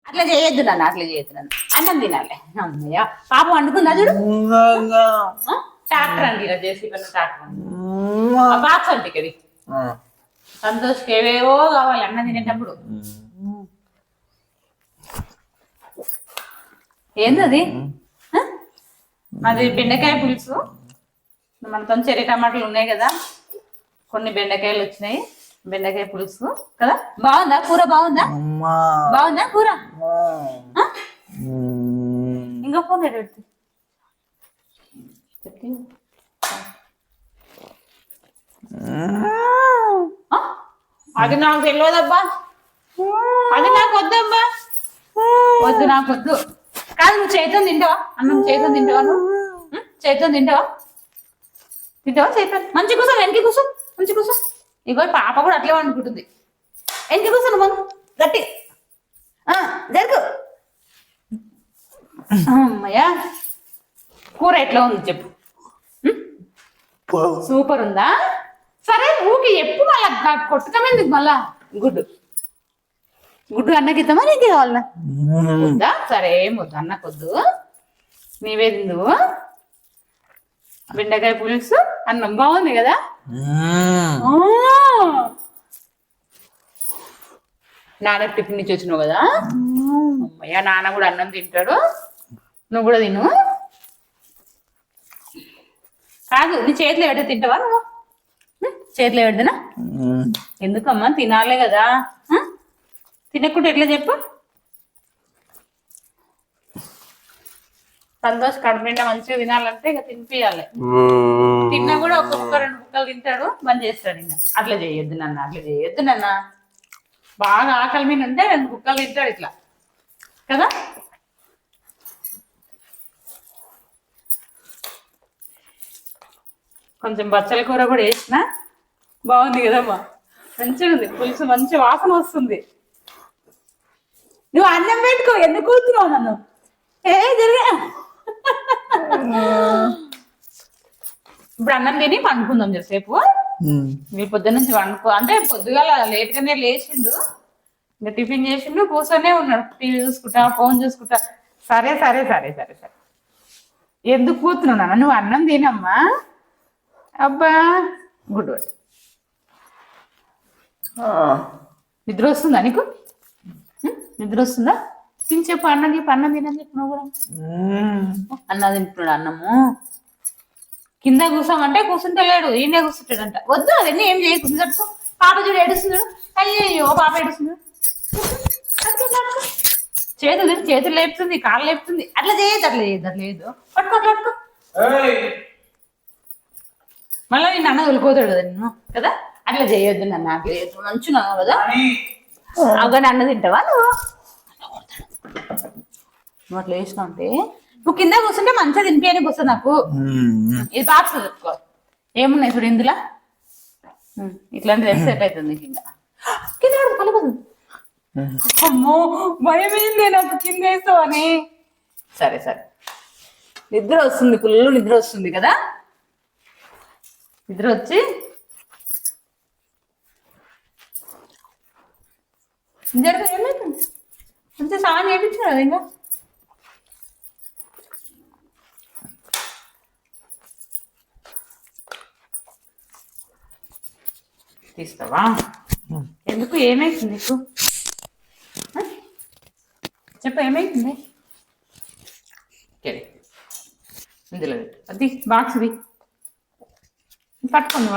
అట్లా చేయొద్దు నన్ను, అట్లా చేయొద్దు నన్ను. అన్నం తినాలి. అమ్మయ్య పాపం వండుకుందా చూడు. ట్రాక్టర్ అండి ఇలా చేసి ట్రాక్టర్ బాక్స్ అంటే కది సంతోష్కి ఏవేవో కావాలి అన్నం తినేటప్పుడు. ఏందది? అది బెండకాయ పులుసు. మనతో చెర్రీ టమాటాలు ఉన్నాయి కదా, కొన్ని బెండకాయలు వచ్చినాయి. బెండకాయ పులుసు కదా. బాగుందా కూర? బాగుందా? బాగుందా కూర? ఇంకా ఫోన్ పెట్టి అది నాకు తెలియదబ్బా, అది నాకు వద్దబ్బా, వద్దు నాకు వద్దు. కాదు నువ్వు చేతితో తింటావా అన్నం? చేతితో తింటావా? నువ్వు చేతితో తింటావా? తింటావా చేతితో? మంచి కూర్చో, వెనక్కి కూర్చో, మంచి కూర్చో. ఇగో పాప కూడా అట్లే అనుకుంటుంది. వెనక్కి కూర్చోను మనం గట్టి జరుగు. అమ్మయ్యా కూర ఎట్లా ఉంది చెప్పు. సూపర్ ఉందా? సరే ఊకి ఎప్పుడు మళ్ళా కొట్టుకమేందుకు మళ్ళా? గుడ్డు గుడ్డు అన్నకిద్దామా నీకు కావాలన్నా? వద్దా? సరే వద్దు అన్నకొద్దు, నీవే తిందు. బెండకాయ పులుసు అన్నం బాగుంది కదా. నాన్న టిఫిన్ నుంచి వచ్చినావు కదా. అమ్మయ్య నాన్న కూడా అన్నం తింటాడు, నువ్వు కూడా తిను. కాదు నీ చేతిలో పెడితే తింటావా నువ్వు? చేతిలో పెడదనా? ఎందుకమ్మా తినాలే కదా. తినకుండా ఎట్లా చెప్పు? సంతోష్ కడుపు నిండా మంచిగా తినాలంటే ఇక తినిపియాలి. తిన్నా కూడా ఒక ముక్క రెండు ముక్కలు తింటాడు, బంద్ చేస్తాడు. ఇంకా అట్లా చేయొద్దు నన్ను, అట్లా చేయొద్దు నన్న. బాగా ఆకలి మీద ఉంటే రెండు ముక్కలు తింటాడు ఇట్లా కదా. కొంచెం బచ్చల కూర కూడా వేసిన బాగుంది కదమ్మా, మంచిగా ఉంది పులుసు, మంచి వాసన వస్తుంది. నువ్వు అన్నం పెట్టుకో, ఎందుకు కూర్చున్నావు నన్ను? జరిగా ఇప్పుడు అన్నం తిని పండుకుందాం సేపు. మీ పొద్దున్న నుంచి వండుకో అంటే పొద్దుగాల లేట్గానే లేచిండు, ఇంకా టిఫిన్ చేసిండు, కూర్చొనే ఉన్నాడు టీవీ చూసుకుంటా, ఫోన్ చూసుకుంటా. సరే సరే సరే సరే సరే ఎందుకు కూర్చున్నావు? నువ్వు అన్నం తినమ్మా. అబ్బా గుడ్ గుడ్. నిద్ర వస్తుందా నీకు? నిద్ర వస్తుందా? తిని చెప్పు అన్నం చెప్పు, అన్నం తినని చెప్పు. నువ్వు కూడా అన్నం తింటున్నాడు. అన్నము కింద కూర్చోమంటే కూర్చుంటలేడు, ఈయనే కూర్చుంటాడంట. వద్దు అవన్నీ ఏం చేయకుండా కట్టుకో. పాప చూడు ఏడుస్తున్నాడు. అయ్యో పాప ఏడుస్తున్నాడు. చేతులు చేతులు లేపుతుంది, కాళ్ళు లేపుతుంది. అట్లా చేయదు, అట్లా చేయదు, అట్లా చేయదు. పట్టుకో పట్టుకో. మళ్ళీ నేను అన్న వెళ్ళిపోతాడు కదా నిన్ను కదా. అట్లా చేయొద్దు నన్ను, అట్లా చేయొద్దు. మంచున్నావు కదా. అవగానే అన్న తింటావా నువ్వు? నువ్వు అట్లా వేసినావు అంటే నువ్వు కింద కూర్చుంటే మంచిగా తినిపించని కూర్చో నాకు. ఇది బాక్స్ చెప్పుకో. ఏమున్నాయి ఇప్పుడు ఇందులో? ఇట్లాంటిది ఎంత సెట్ అవుతుంది కింద. కింద కలపదు. అమ్మో భయమైంది నాకు కింద వేస్తావు అని. సరే సరే నిద్ర వస్తుంది, ఫుల్ నిద్ర వస్తుంది కదా. నిద్ర వచ్చి ఏమైతుంది? అంతే సాయం చేయించాడు కదా. ఇంకా తీస్తావా? ఎందుకు? ఏమైతుంది నీకు? చెప్ప ఏమైతుంది? ఇందులో అది బాక్స్ది పట్టుకోండి,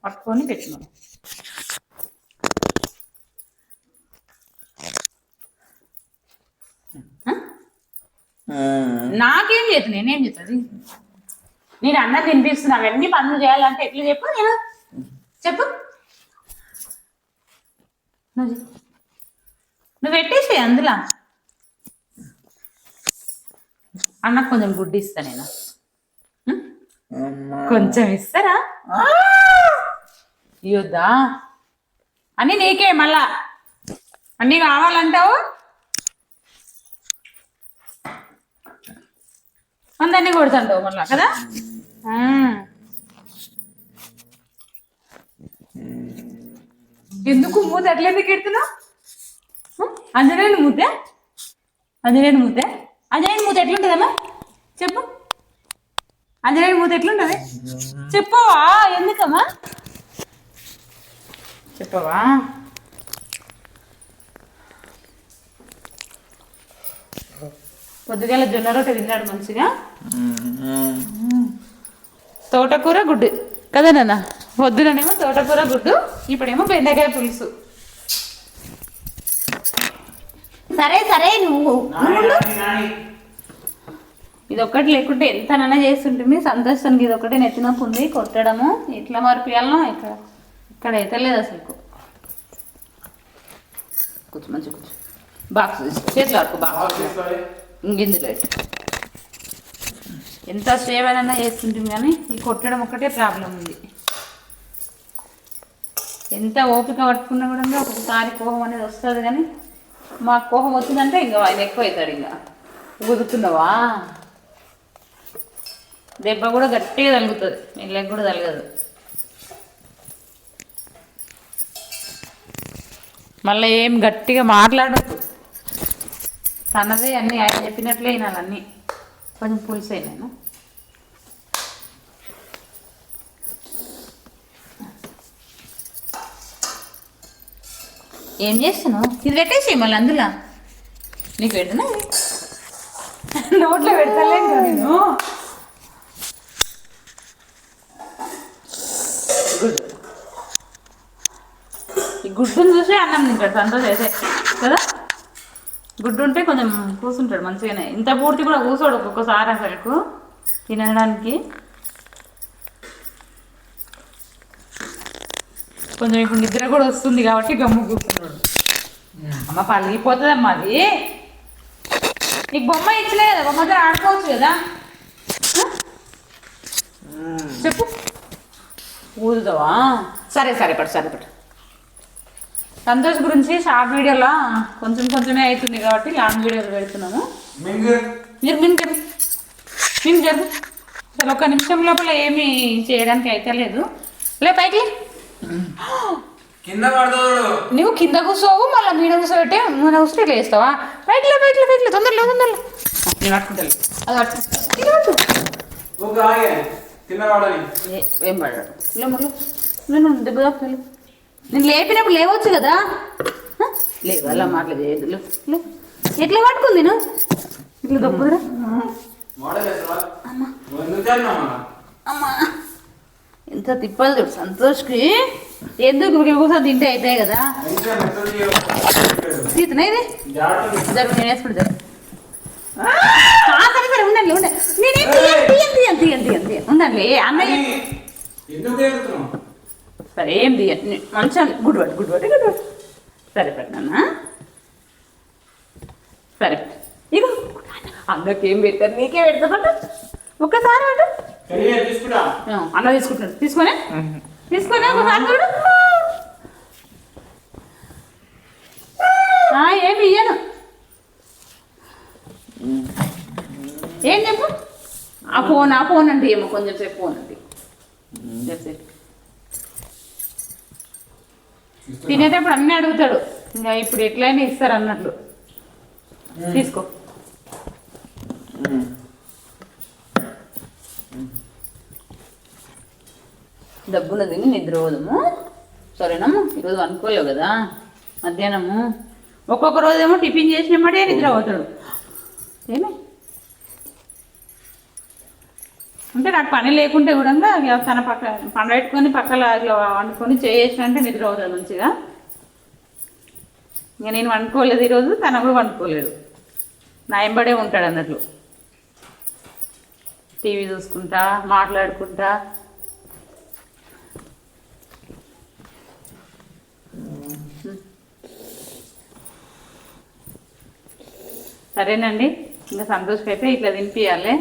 పట్టుకొని పెట్టుకోండి. నాకేం చేతు, నేనేం చేస్తుంది? నేను అన్నం తినిపిస్తున్నా, అవన్నీ పనులు చేయాలంటే ఎట్లా చెప్పు? నేను చెప్పు, నువ్వు పెట్టేసి అందులో అన్నకు కొంచెం గుడ్డు ఇస్తా నేను. కొంచెం ఇస్తారా? ఇయ్యొద్దా? అన్నీ నీకే మళ్ళా అన్నీ కావాలంటావు. అందరినీ కొడుతుంటావు మళ్ళా కదా. ఎందుకు మూత అట్లా ఎందుకు ఎడుతున్నావు? అంజనేయులు మూతే అంజనేయుని మూత అంజనేయుని మూత ఎట్లుంటుందమ్మా చెప్పు అంజనేయుని మూత ఎట్లుంటుంది చెప్పవా ఎందుకమ్మా చెప్పవా పొద్దుగాల జొన్న రొట్టె తిన్నాడు మంచిగా తోటకూర గుడ్డు కదా నాన్న పొద్దుననేమో తోటకూర గుడ్డు ఇప్పుడేమో బెండకాయ పులుసు సరే సరే నువ్వు ఇది ఒక్కటి లేకుంటే ఎంతనైనా చేస్తుంటే సంతోషానికి ఇది ఒకటి నెత్తినొప్పి ఉంది కొట్టడము ఎట్లా మరిపియాలనో ఇక్కడ అయితే లేదు అసలు కూర్చో మంచి కూర్చో బాక్స్ తీసుకో చేతిలో ఆడుకో బాక్స్ ఇంగిందులో ఎంత సేవైనా చేస్తుంటుంది కానీ ఈ కొట్టడం ఒక్కటే ప్రాబ్లం ఉంది ఎంత ఓపిక పట్టుకున్నా కూడా ఒక్కొక్కసారి కోపం అనేది వస్తుంది కానీ మాకు కోపం వచ్చిందంటే ఇంకా ఆయన ఎక్కువ అవుతాడు ఇంకా కుదురుతున్నావా దెబ్బ కూడా గట్టిగా తగులుతుంది మెల్లకి కూడా తగలదు మళ్ళీ ఏం గట్టిగా మాట్లాడద్దు తనదే అన్నీ ఆయన చెప్పినట్లే వినాలి అన్నీ కొంచెం పులుసు అయినాను ఏం చేస్తున్నావు ఇది పెట్టేసి మళ్ళీ అందులో నీకు పెడుతున్నా నోట్లో పెడతలేదు నేను గుడ్ ఈ గుడ్డును చూసి అన్నం తింటాడు సంతోషం అయితే కదా గుడ్డు ఉంటే కొంచెం కూర్చుంటాడు మంచిగానే ఇంత పూర్తి కూడా కూర్చోడు ఒక్కొక్కసారి అసలుకు తినడానికి కొంచెం ఇప్పుడు నిద్ర కూడా వస్తుంది కాబట్టి గమ్ము కూర్చున్నాడు అమ్మ పలిగిపోతుందమ్మా అది నీకు బొమ్మ ఇచ్చలే కదా బొమ్మతో ఆడుకోవచ్చు కదా చెప్పు ఊదుదావా సరే సరేపడు సంతోష్ గురించి షార్ట్ వీడియోలో కొంచెం కొంచెమే అవుతుంది కాబట్టి లాంగ్ వీడియోలు పెడుతున్నాము మీరు నేను చెప్పు అసలు ఒక్క నిమిషం లోపల ఏమీ చేయడానికి అయితే లేదు లే పైకి నువ్వు కింద కూర్చోవు మళ్ళీ మీద కూర్చోబెట్టే మీద కూర్చో ఇట్లా వేస్తావా బయటలో తొందరలో నేను పట్టుకుంటాను అది ఏం పడాడు నేను దెబ్బ తాకుతాను నేను లేపినప్పుడు లేవచ్చు కదా లేదు అలా మాటలు చేయదు ఎట్లా పట్టుకుంది నువ్వు ఇట్లా దొబ్బుదురా అమ్మా ఎంత తిప్పలు చూడు సంతోష్కి ఎందుకు కూర్చొని తింటే అవుతాయి కదా తీతున్నా ఇది జరుగు నేను వేసుకుంటా సరే ఉండండి నేనేం ఉండండి అన్నయ్య సరే ఏం తీయండి మంచిగా గుడ్ పట్టు సరే పెట్టినా సరే ఇగో అన్నకి ఏం పెడతారు నీకే పెడతా పట్టు ఒక్కసారి పట్టు అన్న తీసుకుంటాడు తీసుకొని ఒకసారి చూడు ఏమి ఇయ్యను ఏం చెప్పు ఆ ఫోన్ అంటే ఏమో కొంచెం సేపు ఫోన్ అంటే చెప్పు తినేటప్పుడు అన్నీ అడుగుతాడు ఇంకా ఇప్పుడు ఎట్లయినా ఇస్తారు అన్నట్లు తీసుకో డబ్బున తిని నిద్ర పోదాము సరేనమ్మా ఈరోజు అనుకోలేవు కదా మధ్యాహ్నము ఒక్కొక్క రోజేమో టిఫిన్ చేసినప్పుడే నిద్ర పోతాడు ఏమే అంటే నాకు పని లేకుంటే కూడా తన పని పెట్టుకొని పక్కన ఇట్లా వండుకొని చేసినంటే నిద్ర అవుతుంది మంచిగా ఇంకా నేను వండుకోలేదు ఈరోజు తన కూడా వండుకోలేడు నా ఎంబడే ఉంటాడు అన్నట్లు టీవీ చూసుకుంటా మాట్లాడుకుంటా సరేనండి ఇంకా సంతోష్కి అయితే ఇట్లా తినిపించాలి